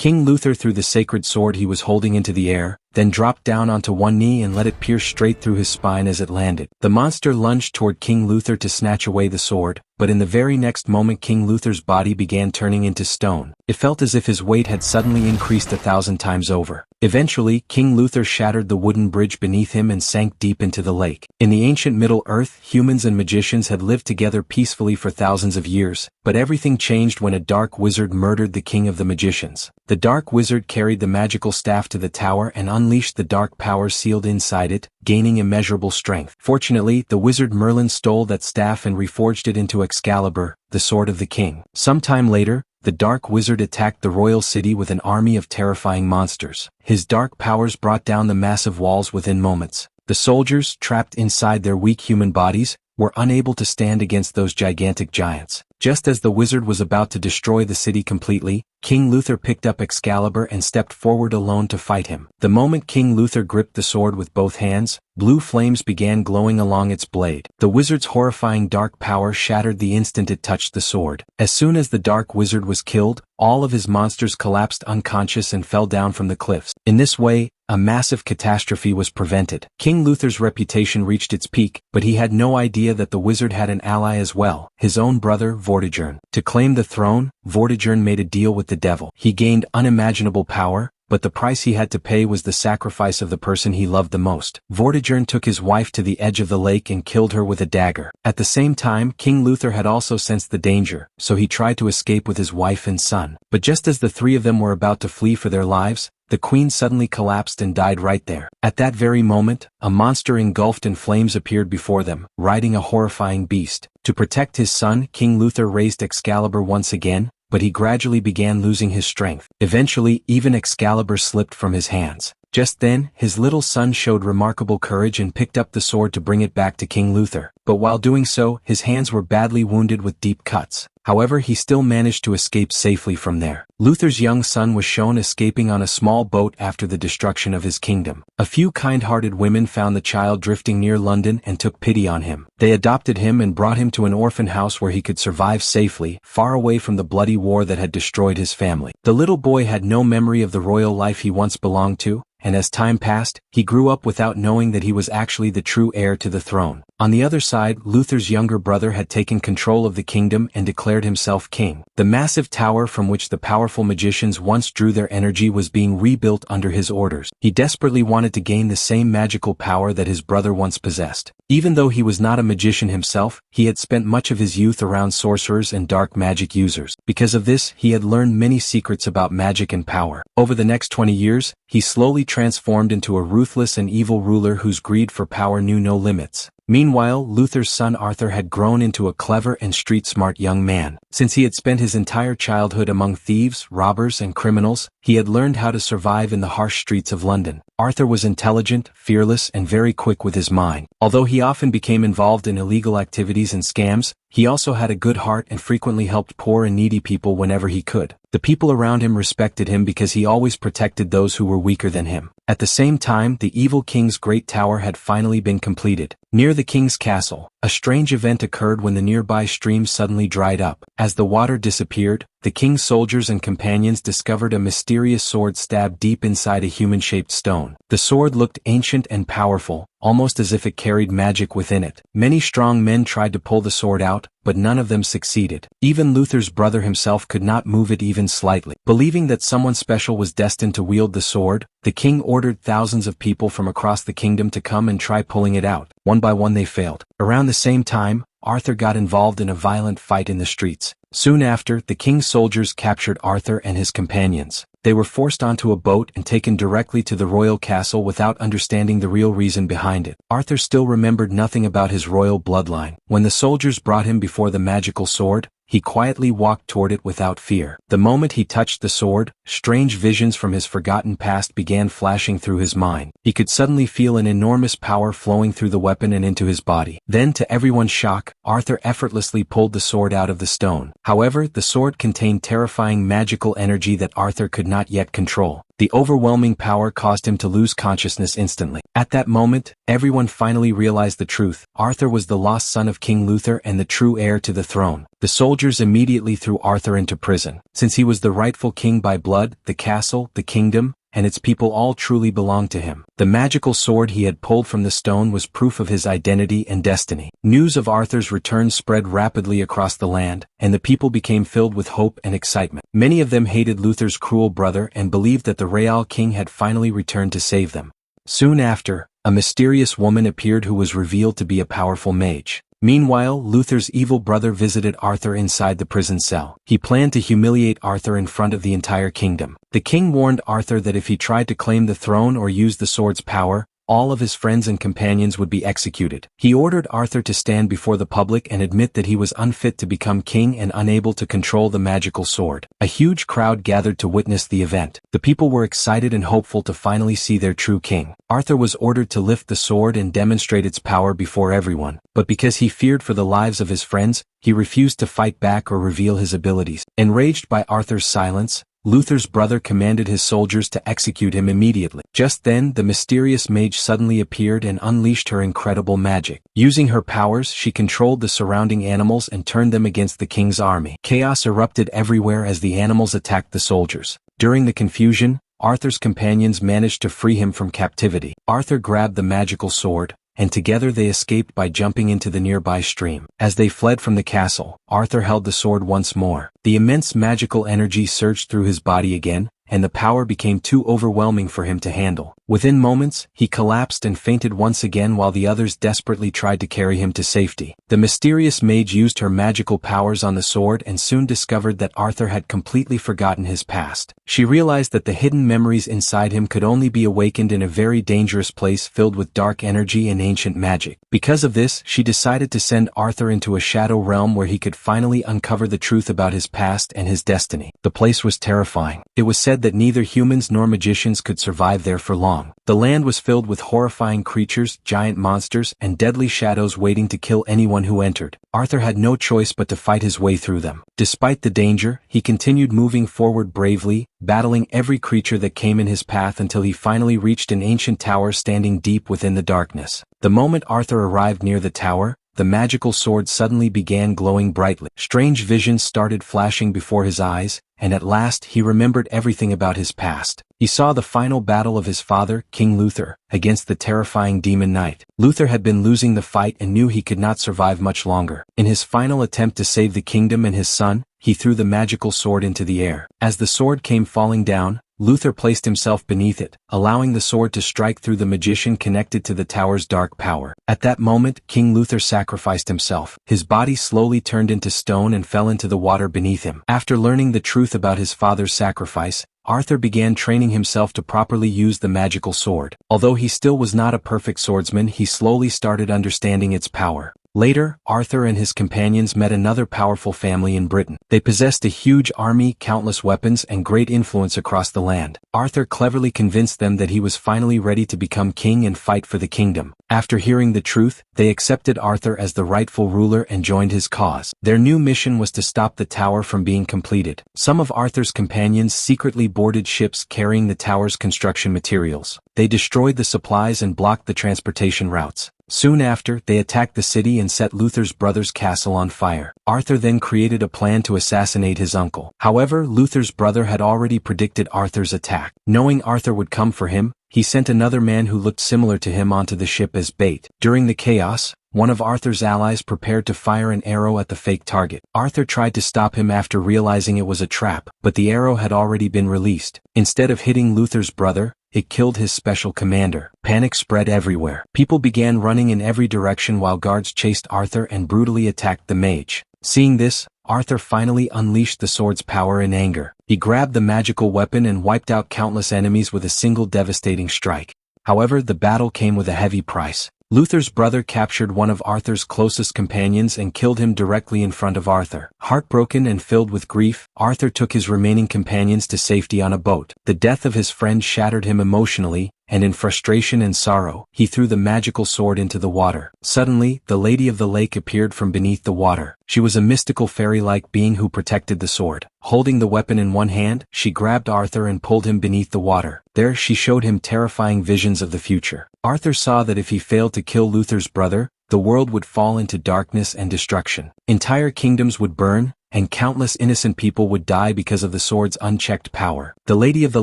King Luther threw the sacred sword he was holding into the air, then dropped down onto one knee and let it pierce straight through his spine as it landed. The monster lunged toward King Luther to snatch away the sword, but in the very next moment King Luther's body began turning into stone. It felt as if his weight had suddenly increased 1,000 times over. Eventually, King Luther shattered the wooden bridge beneath him and sank deep into the lake. In the ancient Middle Earth, humans and magicians had lived together peacefully for thousands of years, but everything changed when a dark wizard murdered the king of the magicians. The dark wizard carried the magical staff to the tower and unleashed the dark power sealed inside it, gaining immeasurable strength. Fortunately, the wizard Merlin stole that staff and reforged it into Excalibur, the sword of the king. Sometime later, the dark wizard attacked the royal city with an army of terrifying monsters. His dark powers brought down the massive walls within moments. The soldiers, trapped inside their weak human bodies, were unable to stand against those gigantic giants. Just as the wizard was about to destroy the city completely, King Luther picked up Excalibur and stepped forward alone to fight him. The moment King Luther gripped the sword with both hands, blue flames began glowing along its blade. The wizard's horrifying dark power shattered the instant it touched the sword. As soon as the dark wizard was killed, all of his monsters collapsed unconscious and fell down from the cliffs. In this way, a massive catastrophe was prevented. King Luther's reputation reached its peak, but he had no idea that the wizard had an ally as well, his own brother, Vortigern. To claim the throne, Vortigern made a deal with the devil. He gained unimaginable power, but the price he had to pay was the sacrifice of the person he loved the most. Vortigern took his wife to the edge of the lake and killed her with a dagger. At the same time, King Luther had also sensed the danger, so he tried to escape with his wife and son. But just as the three of them were about to flee for their lives, the queen suddenly collapsed and died right there. At that very moment, a monster engulfed in flames appeared before them, riding a horrifying beast. To protect his son, King Luther raised Excalibur once again, but he gradually began losing his strength. Eventually, even Excalibur slipped from his hands. Just then, his little son showed remarkable courage and picked up the sword to bring it back to King Luther. But while doing so, his hands were badly wounded with deep cuts. However, he still managed to escape safely from there. Luther's young son was shown escaping on a small boat after the destruction of his kingdom. A few kind-hearted women found the child drifting near London and took pity on him. They adopted him and brought him to an orphan house where he could survive safely, far away from the bloody war that had destroyed his family. The little boy had no memory of the royal life he once belonged to, and as time passed, he grew up without knowing that he was actually the true heir to the throne. On the other side, Luther's younger brother had taken control of the kingdom and declared himself king. The massive tower from which the powerful magicians once drew their energy was being rebuilt under his orders. He desperately wanted to gain the same magical power that his brother once possessed. Even though he was not a magician himself, he had spent much of his youth around sorcerers and dark magic users. Because of this, he had learned many secrets about magic and power. Over the next 20 years, he slowly transformed into a ruthless and evil ruler whose greed for power knew no limits. Meanwhile, Luther's son Arthur had grown into a clever and street-smart young man. Since he had spent his entire childhood among thieves, robbers, and criminals, he had learned how to survive in the harsh streets of London. Arthur was intelligent, fearless, and very quick with his mind. Although he often became involved in illegal activities and scams, he also had a good heart and frequently helped poor and needy people whenever he could. The people around him respected him because he always protected those who were weaker than him. At the same time, the evil king's great tower had finally been completed. Near the king's castle, a strange event occurred when the nearby stream suddenly dried up. As the water disappeared, the king's soldiers and companions discovered a mysterious sword stabbed deep inside a human-shaped stone. The sword looked ancient and powerful, almost as if it carried magic within it. Many strong men tried to pull the sword out, but none of them succeeded. Even Luther's brother himself could not move it even slightly. Believing that someone special was destined to wield the sword, the king ordered thousands of people from across the kingdom to come and try pulling it out. One by one they failed. Around the same time, Arthur got involved in a violent fight in the streets. Soon after, the king's soldiers captured Arthur and his companions. They were forced onto a boat and taken directly to the royal castle without understanding the real reason behind it. Arthur still remembered nothing about his royal bloodline. When the soldiers brought him before the magical sword, he quietly walked toward it without fear. The moment he touched the sword, strange visions from his forgotten past began flashing through his mind. He could suddenly feel an enormous power flowing through the weapon and into his body. Then, to everyone's shock, Arthur effortlessly pulled the sword out of the stone. However, the sword contained terrifying magical energy that Arthur could not yet control. The overwhelming power caused him to lose consciousness instantly. At that moment, everyone finally realized the truth. Arthur was the lost son of King Luther and the true heir to the throne. The soldiers immediately threw Arthur into prison. Since he was the rightful king by blood, the castle, the kingdom, and its people all truly belonged to him. The magical sword he had pulled from the stone was proof of his identity and destiny. News of Arthur's return spread rapidly across the land, and the people became filled with hope and excitement. Many of them hated Luther's cruel brother and believed that the Real King had finally returned to save them. Soon after, a mysterious woman appeared who was revealed to be a powerful mage. Meanwhile, Luther's evil brother visited Arthur inside the prison cell. He planned to humiliate Arthur in front of the entire kingdom. The king warned Arthur that if he tried to claim the throne or use the sword's power, all of his friends and companions would be executed. He ordered Arthur to stand before the public and admit that he was unfit to become king and unable to control the magical sword. A huge crowd gathered to witness the event. The people were excited and hopeful to finally see their true king. Arthur was ordered to lift the sword and demonstrate its power before everyone, but because he feared for the lives of his friends, he refused to fight back or reveal his abilities. Enraged by Arthur's silence, Luther's brother commanded his soldiers to execute him immediately. Just then, the mysterious mage suddenly appeared and unleashed her incredible magic. Using her powers, she controlled the surrounding animals and turned them against the king's army. Chaos erupted everywhere as the animals attacked the soldiers. During the confusion, Arthur's companions managed to free him from captivity. Arthur grabbed the magical sword, and together they escaped by jumping into the nearby stream. As they fled from the castle, Arthur held the sword once more. The immense magical energy surged through his body again, and the power became too overwhelming for him to handle. Within moments, he collapsed and fainted once again while the others desperately tried to carry him to safety. The mysterious mage used her magical powers on the sword and soon discovered that Arthur had completely forgotten his past. She realized that the hidden memories inside him could only be awakened in a very dangerous place filled with dark energy and ancient magic. Because of this, she decided to send Arthur into a shadow realm where he could finally uncover the truth about his past and his destiny. The place was terrifying. It was said that neither humans nor magicians could survive there for long. The land was filled with horrifying creatures, giant monsters, and deadly shadows waiting to kill anyone who entered. Arthur had no choice but to fight his way through them. Despite the danger, he continued moving forward bravely, battling every creature that came in his path until he finally reached an ancient tower standing deep within the darkness. The moment Arthur arrived near the tower, the magical sword suddenly began glowing brightly. Strange visions started flashing before his eyes, and at last he remembered everything about his past. He saw the final battle of his father, King Luther, against the terrifying demon knight. Luther had been losing the fight and knew he could not survive much longer. In his final attempt to save the kingdom and his son, he threw the magical sword into the air. As the sword came falling down, Luther placed himself beneath it, allowing the sword to strike through the magician connected to the tower's dark power. At that moment, King Luther sacrificed himself. His body slowly turned into stone and fell into the water beneath him. After learning the truth about his father's sacrifice, Arthur began training himself to properly use the magical sword. Although he still was not a perfect swordsman, he slowly started understanding its power. Later, Arthur and his companions met another powerful family in Britain. They possessed a huge army, countless weapons, and great influence across the land. Arthur cleverly convinced them that he was finally ready to become king and fight for the kingdom. After hearing the truth, they accepted Arthur as the rightful ruler and joined his cause. Their new mission was to stop the tower from being completed. Some of Arthur's companions secretly boarded ships carrying the tower's construction materials. They destroyed the supplies and blocked the transportation routes. Soon after, they attacked the city and set Luther's brother's castle on fire. Arthur then created a plan to assassinate his uncle. However, Luther's brother had already predicted Arthur's attack. Knowing Arthur would come for him, he sent another man who looked similar to him onto the ship as bait. During the chaos, one of Arthur's allies prepared to fire an arrow at the fake target. Arthur tried to stop him after realizing it was a trap, but the arrow had already been released. Instead of hitting Luther's brother, it killed his special commander. Panic spread everywhere. People began running in every direction while guards chased Arthur and brutally attacked the mage. Seeing this, Arthur finally unleashed the sword's power in anger. He grabbed the magical weapon and wiped out countless enemies with a single devastating strike. However, the battle came with a heavy price. Luther's brother captured one of Arthur's closest companions and killed him directly in front of Arthur. Heartbroken and filled with grief, Arthur took his remaining companions to safety on a boat. The death of his friend shattered him emotionally, and in frustration and sorrow, he threw the magical sword into the water. Suddenly, the Lady of the Lake appeared from beneath the water. She was a mystical fairy-like being who protected the sword. Holding the weapon in one hand, she grabbed Arthur and pulled him beneath the water. There she showed him terrifying visions of the future. Arthur saw that if he failed to kill Luther's brother, the world would fall into darkness and destruction. Entire kingdoms would burn, and countless innocent people would die because of the sword's unchecked power. The Lady of the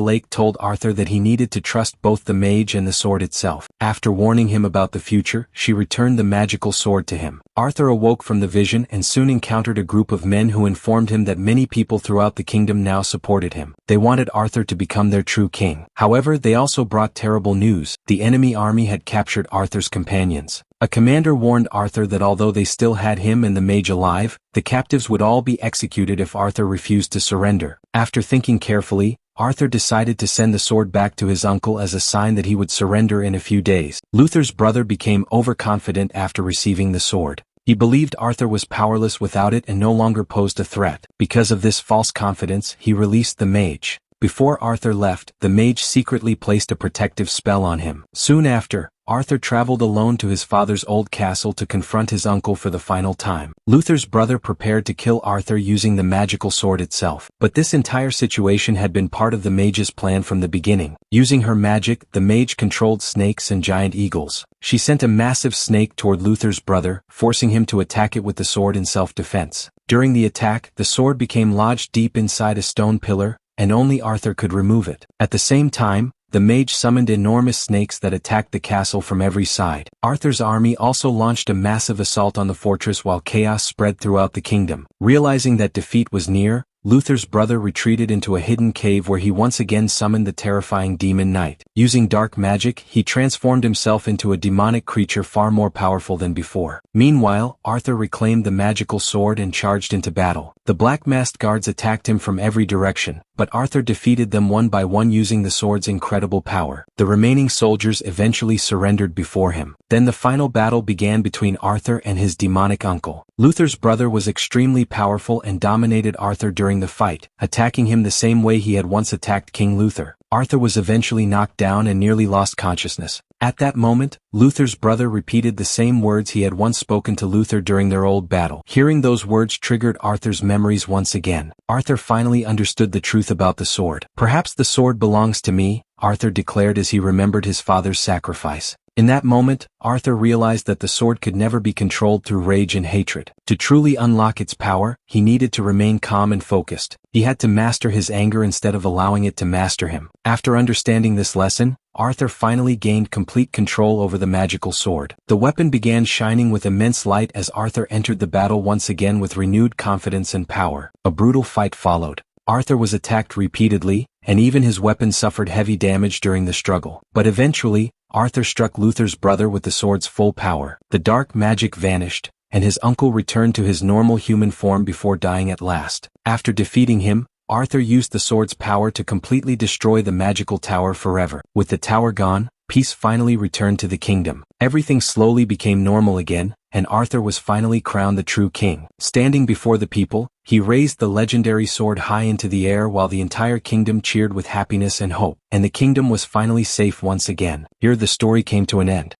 Lake told Arthur that he needed to trust both the mage and the sword itself. After warning him about the future, she returned the magical sword to him. Arthur awoke from the vision and soon encountered a group of men who informed him that many people throughout the kingdom now supported him. They wanted Arthur to become their true king. However, they also brought terrible news. The enemy army had captured Arthur's companions. A commander warned Arthur that although they still had him and the mage alive, the captives would all be executed if Arthur refused to surrender. After thinking carefully, Arthur decided to send the sword back to his uncle as a sign that he would surrender in a few days. Luther's brother became overconfident after receiving the sword. He believed Arthur was powerless without it and no longer posed a threat. Because of this false confidence, he released the mage. Before Arthur left, the mage secretly placed a protective spell on him. Soon after, Arthur traveled alone to his father's old castle to confront his uncle for the final time. Luther's brother prepared to kill Arthur using the magical sword itself. But this entire situation had been part of the mage's plan from the beginning. Using her magic, the mage controlled snakes and giant eagles. She sent a massive snake toward Luther's brother, forcing him to attack it with the sword in self-defense. During the attack, the sword became lodged deep inside a stone pillar, and only Arthur could remove it. At the same time, the mage summoned enormous snakes that attacked the castle from every side. Arthur's army also launched a massive assault on the fortress while chaos spread throughout the kingdom. Realizing that defeat was near, Luther's brother retreated into a hidden cave where he once again summoned the terrifying demon knight. Using dark magic, he transformed himself into a demonic creature far more powerful than before. Meanwhile, Arthur reclaimed the magical sword and charged into battle. The black-masked guards attacked him from every direction, but Arthur defeated them one by one using the sword's incredible power. The remaining soldiers eventually surrendered before him. Then the final battle began between Arthur and his demonic uncle. Luther's brother was extremely powerful and dominated Arthur during the fight, attacking him the same way he had once attacked King Luther. Arthur was eventually knocked down and nearly lost consciousness. At that moment, Luther's brother repeated the same words he had once spoken to Luther during their old battle. Hearing those words triggered Arthur's memories once again. Arthur finally understood the truth about the sword. "Perhaps the sword belongs to me," Arthur declared as he remembered his father's sacrifice. In that moment, Arthur realized that the sword could never be controlled through rage and hatred. To truly unlock its power, he needed to remain calm and focused. He had to master his anger instead of allowing it to master him. After understanding this lesson, Arthur finally gained complete control over the magical sword. The weapon began shining with immense light as Arthur entered the battle once again with renewed confidence and power. A brutal fight followed. Arthur was attacked repeatedly, and even his weapon suffered heavy damage during the struggle. But eventually, Arthur struck Luther's brother with the sword's full power. The dark magic vanished, and his uncle returned to his normal human form before dying at last. After defeating him, Arthur used the sword's power to completely destroy the magical tower forever. With the tower gone, peace finally returned to the kingdom. Everything slowly became normal again, and Arthur was finally crowned the true king. Standing before the people, he raised the legendary sword high into the air while the entire kingdom cheered with happiness and hope. And the kingdom was finally safe once again. Here the story came to an end.